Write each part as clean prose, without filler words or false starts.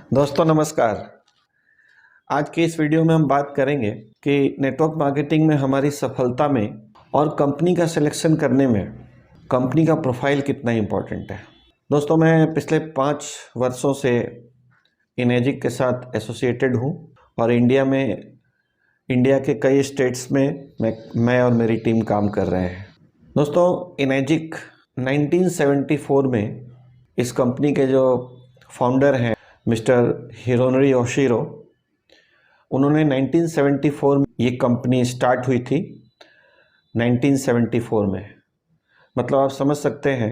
दोस्तों नमस्कार। आज के इस वीडियो में हम बात करेंगे कि नेटवर्क मार्केटिंग में हमारी सफलता में और कंपनी का सिलेक्शन करने में कंपनी का प्रोफाइल कितना इम्पोर्टेंट है। दोस्तों मैं पिछले 5 वर्षों से इनेजिक के साथ एसोसिएटेड हूँ और इंडिया के कई स्टेट्स में मैं और मेरी टीम काम कर रहे हैं। दोस्तों इनेजिक 1974 में इस कंपनी के जो फाउंडर हैं मिस्टर हिरोनोरी ओशिरो, उन्होंने 1974 में ये कंपनी स्टार्ट हुई थी। 1974 में मतलब आप समझ सकते हैं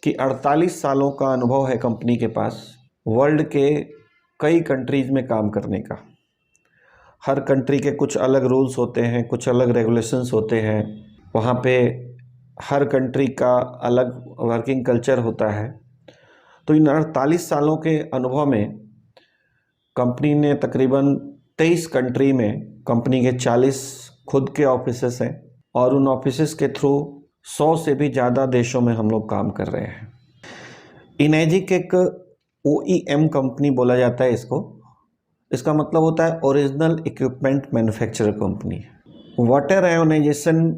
कि 48 सालों का अनुभव है कंपनी के पास वर्ल्ड के कई कंट्रीज़ में काम करने का। हर कंट्री के कुछ अलग रूल्स होते हैं, कुछ अलग रेगुलेशंस होते हैं, वहाँ पे हर कंट्री का अलग वर्किंग कल्चर होता है। तो इन 48 सालों के अनुभव में कंपनी ने तकरीबन 23 कंट्री में कंपनी के 40 खुद के ऑफिसेस हैं और उन ऑफिसेस के थ्रू 100 से भी ज़्यादा देशों में हम लोग काम कर रहे हैं। इनेजिक एक OEM कंपनी बोला जाता है इसको। इसका मतलब होता है original equipment manufacturer company. Water ionisation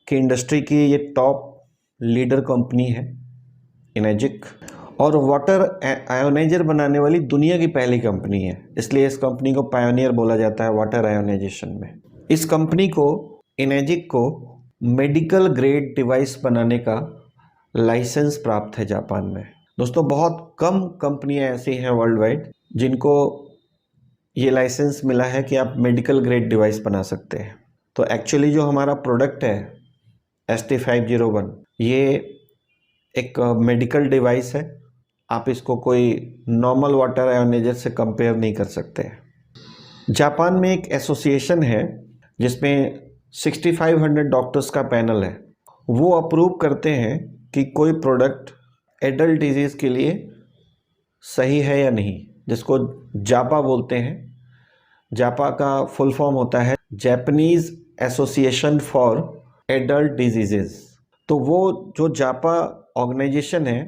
की इंडस्ट्री की ये टॉप लीडर कंपनी है इनेजिक, और वाटर आयोनाइजर बनाने वाली दुनिया की पहली कंपनी है, इसलिए इस कंपनी को पायोनियर बोला जाता है वाटर आयोनाइजेशन में। इस कंपनी को इनेजिक को मेडिकल ग्रेड डिवाइस बनाने का लाइसेंस प्राप्त है जापान में। दोस्तों बहुत कम कंपनियां ऐसी हैं वर्ल्ड वाइड जिनको ये लाइसेंस मिला है कि आप मेडिकल ग्रेड डिवाइस बना सकते हैं। तो एक्चुअली जो हमारा प्रोडक्ट है ST501 ये एक मेडिकल डिवाइस है। आप इसको कोई नॉर्मल वाटर आयोनाइजर से कंपेयर नहीं कर सकते। जापान में एक एसोसिएशन है जिसमें 6500 डॉक्टर्स का पैनल है। वो अप्रूव करते हैं कि कोई प्रोडक्ट एडल्ट डिजीज़ के लिए सही है या नहीं, जिसको जापा बोलते हैं। जापा का फुल फॉर्म होता है Japanese association for adult diseases. तो वो जो जापा ऑर्गेनाइजेशन है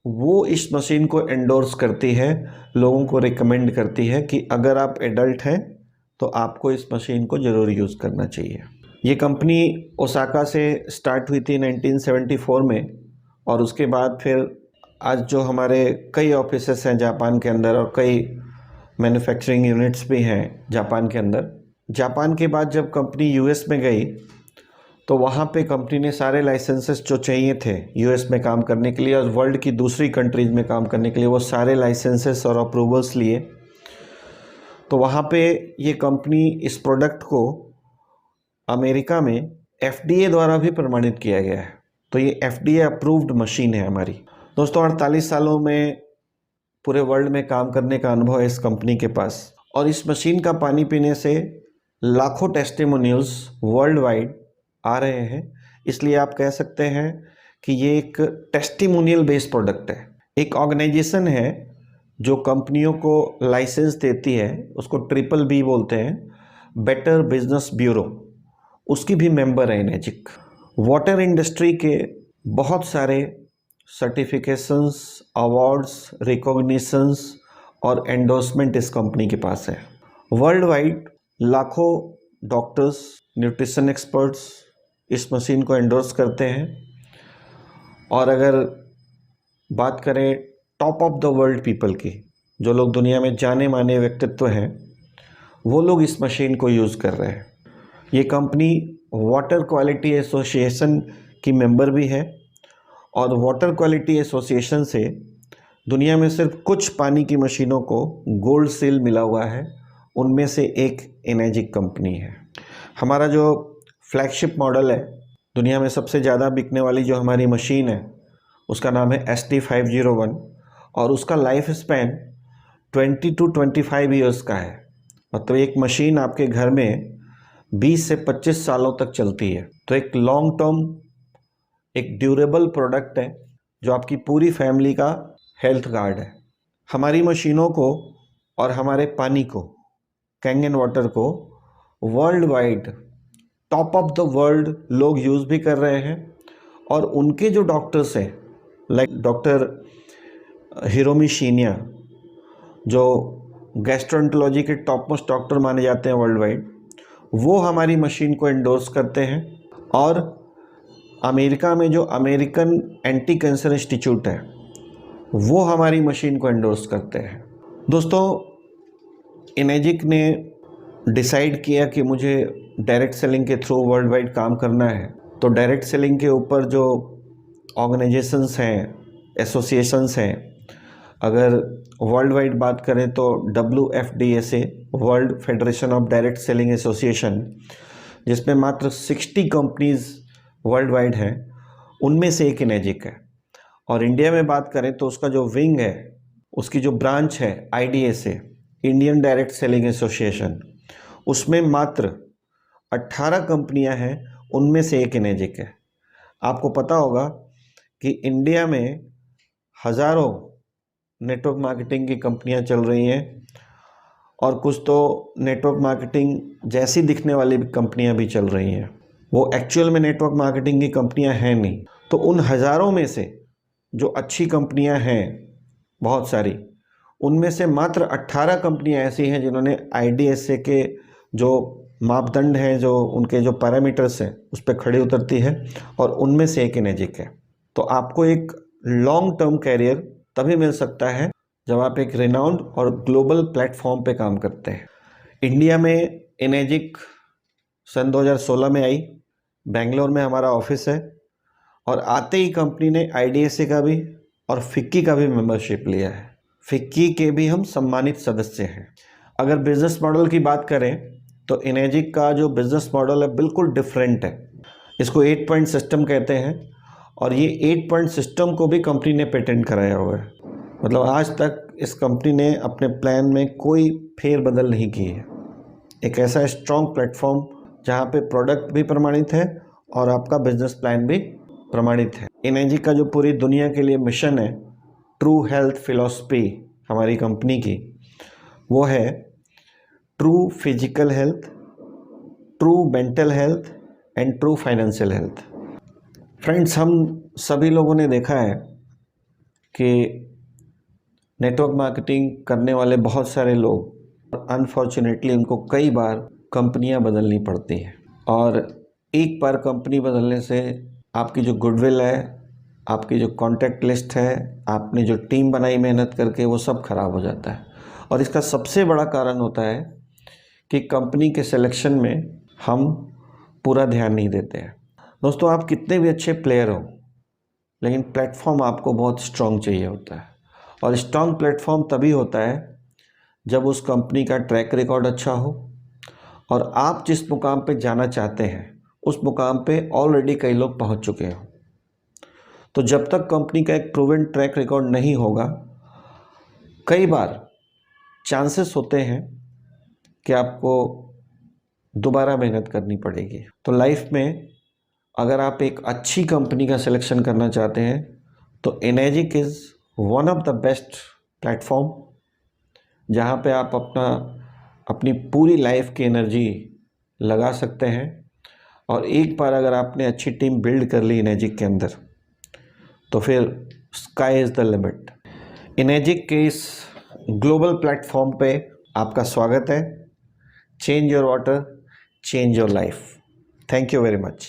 वो इस मशीन को एंडोर्स करती है, लोगों को रिकमेंड करती है कि अगर आप एडल्ट हैं तो आपको इस मशीन को ज़रूर यूज़ करना चाहिए। ये कंपनी ओसाका से स्टार्ट हुई थी 1974 में, और उसके बाद फिर आज जो हमारे कई ऑफिसेस हैं जापान के अंदर और कई मैन्युफैक्चरिंग यूनिट्स भी हैं जापान के अंदर। जापान के बाद जब कंपनी US में गई तो वहाँ पे कंपनी ने सारे लाइसेंसेस जो चाहिए थे US में काम करने के लिए और वर्ल्ड की दूसरी कंट्रीज़ में काम करने के लिए, वो सारे लाइसेंसेस और अप्रूवल्स लिए। तो वहाँ पे ये कंपनी इस प्रोडक्ट को अमेरिका में FDA द्वारा भी प्रमाणित किया गया है। तो ये FDA अप्रूव्ड मशीन है हमारी। दोस्तों 48 सालों में पूरे वर्ल्ड में काम करने का अनुभव है इस कंपनी के पास, और इस मशीन का पानी पीने से लाखों टेस्टिमोनियल्स वर्ल्ड वाइड आ रहे हैं। इसलिए आप कह सकते हैं कि ये एक टेस्टिमोनियल बेस्ड प्रोडक्ट है। एक ऑर्गेनाइजेशन है जो कंपनियों को लाइसेंस देती है, उसको BBB बोलते हैं, बेटर बिजनेस ब्यूरो, उसकी भी मेंबर है इनेजिक। वाटर इंडस्ट्री के बहुत सारे सर्टिफिकेशंस, अवार्ड्स, रिकॉग्निशंस और एंडोर्समेंट इस कंपनी के पास है। वर्ल्ड वाइड लाखों डॉक्टर्स, न्यूट्रिशन एक्सपर्ट्स इस मशीन को एंडोर्स करते हैं। और अगर बात करें top of the world people की, जो लोग दुनिया में जाने माने व्यक्तित्व हैं, वो लोग इस मशीन को यूज़ कर रहे हैं। ये कंपनी वाटर क्वालिटी एसोसिएशन की मेंबर भी है, और वाटर क्वालिटी एसोसिएशन से दुनिया में सिर्फ कुछ पानी की मशीनों को गोल्ड सील मिला हुआ है, उनमें से एक इनेजिक कंपनी है। हमारा जो फ्लैगशिप मॉडल है, दुनिया में सबसे ज़्यादा बिकने वाली जो हमारी मशीन है, उसका नाम है ST501, और उसका लाइफ स्पैन 20 to 25 ईयर्स का है। मतलब एक मशीन आपके घर में 20 से 25 सालों तक चलती है। तो एक लॉन्ग टर्म, एक ड्यूरेबल प्रोडक्ट है जो आपकी पूरी फैमिली का हेल्थ गार्ड है। हमारी मशीनों को और हमारे पानी को, कैंगन वाटर को, world wide top of the world लोग यूज़ भी कर रहे हैं, और उनके जो डॉक्टर्स हैं लाइक डॉक्टर हिरोमी शिनिया, जो गैस्ट्रोएंटरोलॉजी के टॉप मोस्ट डॉक्टर माने जाते हैं वर्ल्ड वाइड, वो हमारी मशीन को एंडोर्स करते हैं। और अमेरिका में जो अमेरिकन एंटी कैंसर इंस्टीट्यूट है वो हमारी मशीन को एंडोर्स करते हैं। दोस्तों, इनेजिक ने डिसाइड किया कि मुझे डायरेक्ट सेलिंग के थ्रू वर्ल्ड वाइड काम करना है, तो डायरेक्ट सेलिंग के ऊपर जो ऑर्गेनाइजेशंस हैं, एसोसिएशंस हैं, अगर वर्ल्ड वाइड बात करें तो WFDSA, world federation of direct selling association, जिसमें मात्र 60 कंपनीज वर्ल्ड वाइड हैं, उनमें से एक इनेजिक है। और इंडिया में बात करें तो उसका जो विंग है, उसकी जो ब्रांच है IDSA, Indian direct selling association, उसमें मात्र 18 कंपनियां हैं, उनमें से एक इनेजिक है। आपको पता होगा कि इंडिया में हज़ारों नेटवर्क मार्केटिंग की कंपनियां चल रही हैं और कुछ तो नेटवर्क मार्केटिंग जैसी दिखने वाली कंपनियां भी चल रही हैं। वो एक्चुअल में नेटवर्क मार्केटिंग की कंपनियां हैं नहीं। तो उन हज़ारों में से जो अच्छी कंपनियां हैं बहुत सारी, उनमें से मात्र 18 कंपनियां ऐसी हैं जिन्होंने IDSA के जो मापदंड हैं, जो उनके जो पैरामीटर्स हैं, उस पर खड़ी उतरती है, और उनमें से एक इनेजिक है। तो आपको एक लॉन्ग टर्म कैरियर तभी मिल सकता है जब आप एक रिनाउंड और ग्लोबल प्लेटफॉर्म पे काम करते हैं। इंडिया में इनेजिक सन 2016 में आई, बेंगलोर में हमारा ऑफिस है, और आते ही कंपनी ने IDSA का भी और फिक्की का भी मेंबरशिप लिया है। फिक्की के भी हम सम्मानित सदस्य हैं। अगर बिजनेस मॉडल की बात करें तो इनेजिक का जो बिजनेस मॉडल है बिल्कुल डिफरेंट है। इसको 8 पॉइंट सिस्टम कहते हैं, और ये 8 पॉइंट सिस्टम को भी कंपनी ने पेटेंट कराया हुआ है। मतलब आज तक इस कंपनी ने अपने प्लान में कोई फेरबदल नहीं की है। एक ऐसा स्ट्रॉन्ग प्लेटफॉर्म जहाँ पे प्रोडक्ट भी प्रमाणित है और आपका बिजनेस प्लान भी प्रमाणित है। इनेजिक का जो पूरी दुनिया के लिए मिशन है, ट्रू हेल्थ फिलॉसफी हमारी कंपनी की, वो है true physical health, true mental health and true financial health. Friends, हम सभी लोगों ने देखा है कि नेटवर्क मार्केटिंग करने वाले बहुत सारे लोग, अनफॉर्चुनेटली उनको कई बार कंपनियां बदलनी पड़ती हैं, और एक बार कंपनी बदलने से आपकी जो गुडविल है, आपकी जो कॉन्टैक्ट लिस्ट है, आपने जो टीम बनाई मेहनत करके, वो सब खराब हो जाता है। और इसका सबसे बड़ा कारण होता है कि कंपनी के सिलेक्शन में हम पूरा ध्यान नहीं देते हैं। दोस्तों, आप कितने भी अच्छे प्लेयर हो, लेकिन प्लेटफॉर्म आपको बहुत स्ट्रॉन्ग चाहिए होता है। और स्ट्रॉन्ग प्लेटफॉर्म तभी होता है जब उस कंपनी का ट्रैक रिकॉर्ड अच्छा हो, और आप जिस मुकाम पे जाना चाहते हैं उस मुकाम पे ऑलरेडी कई लोग पहुंच चुके हो। तो जब तक कंपनी का एक प्रूवन ट्रैक रिकॉर्ड नहीं होगा, कई बार चांसेस होते हैं कि आपको दोबारा मेहनत करनी पड़ेगी। तो लाइफ में अगर आप एक अच्छी कंपनी का सिलेक्शन करना चाहते हैं तो इनेजिक is one of the best platform, जहाँ पे आप अपनी पूरी लाइफ की एनर्जी लगा सकते हैं। और एक बार अगर आपने अच्छी टीम बिल्ड कर ली इनेजिक के अंदर, तो फिर स्काई इज़ द लिमिट। इनेजिक के इस ग्लोबल प्लेटफॉर्म पे आपका स्वागत है। Change your water, change your life. Thank you very much.